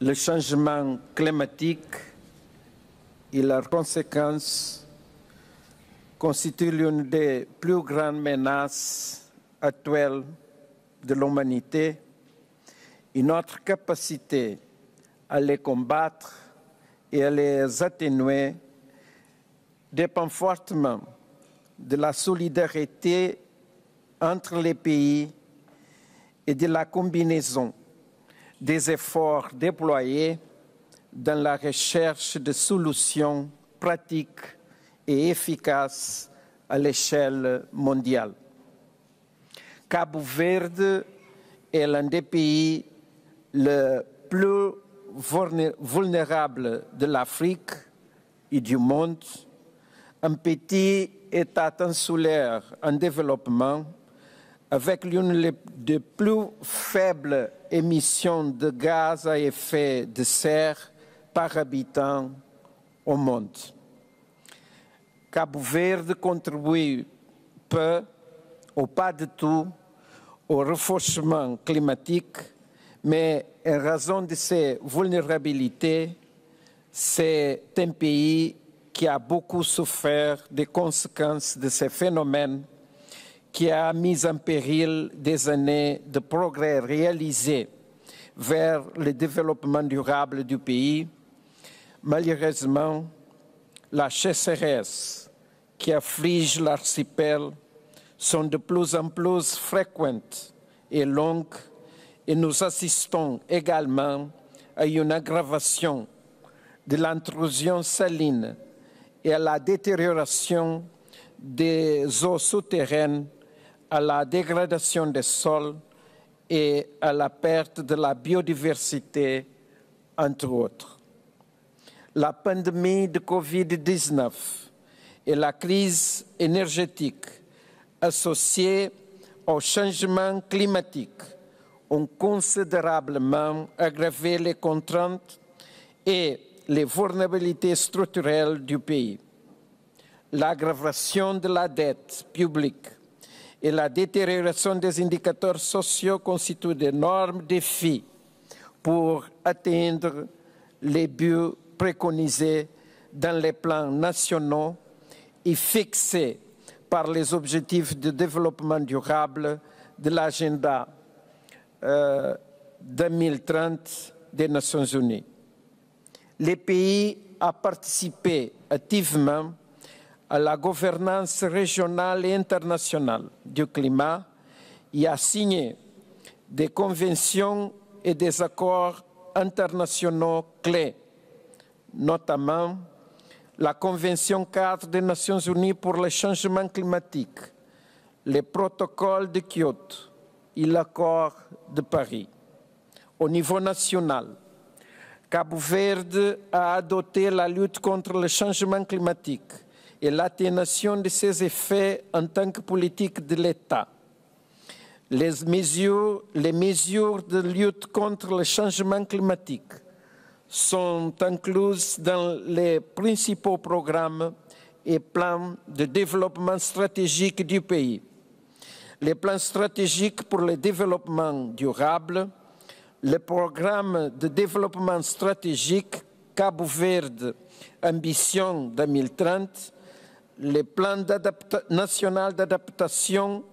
Le changement climatique et leurs conséquences constituent l'une des plus grandes menaces actuelles de l'humanité et notre capacité à les combattre et à les atténuer dépend fortement de la solidarité entre les pays et de la combinaison des efforts déployés dans la recherche de solutions pratiques et efficaces à l'échelle mondiale. Cabo Verde est l'un des pays les plus vulnérables de l'Afrique et du monde, un petit État insulaire en développement avec l'une des plus faibles émissions de gaz à effet de serre par habitant au monde. Cabo Verde contribue peu ou pas du tout au renforcement climatique, mais en raison de ses vulnérabilités, c'est un pays qui a beaucoup souffert des conséquences de ces phénomènes, qui a mis en péril des années de progrès réalisés vers le développement durable du pays. Malheureusement, la sécheresse qui afflige l'archipel sont de plus en plus fréquentes et longues, et nous assistons également à une aggravation de l'intrusion saline et à la détérioration des eaux souterraines, à la dégradation des sols et à la perte de la biodiversité, entre autres. La pandémie de Covid-19 et la crise énergétique associée au changement climatique ont considérablement aggravé les contraintes et les vulnérabilités structurelles du pays. L'aggravation de la dette publique et la détérioration des indicateurs sociaux constituent d'énormes défis pour atteindre les buts préconisés dans les plans nationaux et fixés par les objectifs de développement durable de l'agenda 2030 des Nations Unies. Les pays ont participé activement à la gouvernance régionale et internationale du climat et a signé des conventions et des accords internationaux clés, notamment la Convention cadre des Nations Unies pour le changement climatique, le protocole de Kyoto et l'accord de Paris. Au niveau national, Cabo Verde a adopté la lutte contre le changement climatique et l'atténuation de ses effets en tant que politique de l'État. Les mesures de lutte contre le changement climatique sont incluses dans les principaux programmes et plans de développement stratégique du pays. Les plans stratégiques pour le développement durable, le programme de développement stratégique Cabo Verde Ambition 2030, le plan national d'adaptation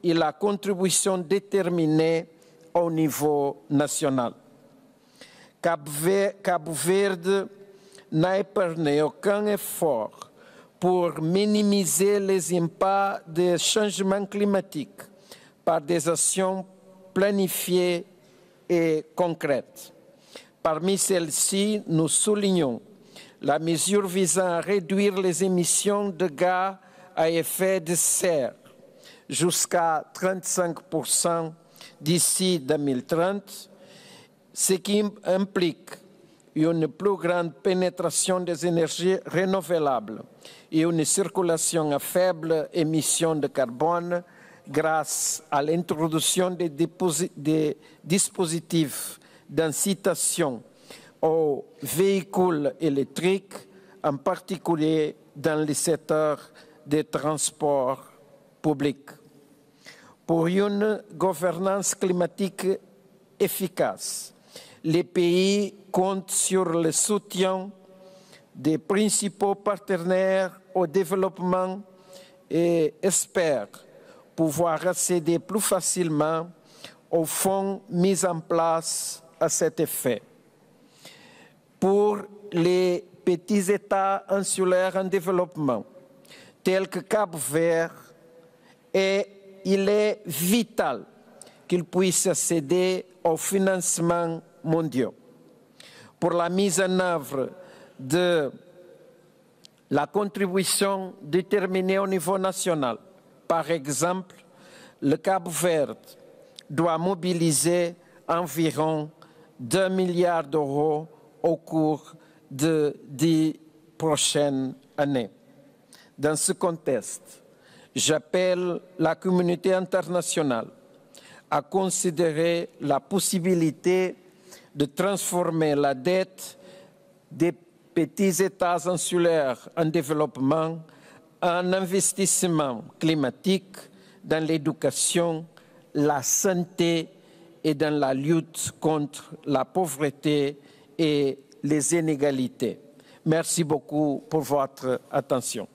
et la contribution déterminée au niveau national. Cabo Verde n'a épargné aucun effort pour minimiser les impacts des changements climatiques par des actions planifiées et concrètes. Parmi celles-ci, nous soulignons la mesure visant à réduire les émissions de gaz à effet de serre jusqu'à 35% d'ici 2030, ce qui implique une plus grande pénétration des énergies renouvelables et une circulation à faible émission de carbone grâce à l'introduction des dispositifs d'incitation aux véhicules électriques, en particulier dans le secteur des transports publics. Pour une gouvernance climatique efficace, les pays comptent sur le soutien des principaux partenaires au développement et espèrent pouvoir accéder plus facilement aux fonds mis en place à cet effet. Pour les petits États insulaires en développement, tels que Cap-Vert, il est vital qu'ils puissent accéder aux financements mondiaux. Pour la mise en œuvre de la contribution déterminée au niveau national, par exemple, le Cap-Vert doit mobiliser environ 2 milliards d'euros au cours de 10 prochaines années. Dans ce contexte, j'appelle la communauté internationale à considérer la possibilité de transformer la dette des petits États insulaires en développement en investissement climatique dans l'éducation, la santé et dans la lutte contre la pauvreté et les inégalités. Merci beaucoup pour votre attention.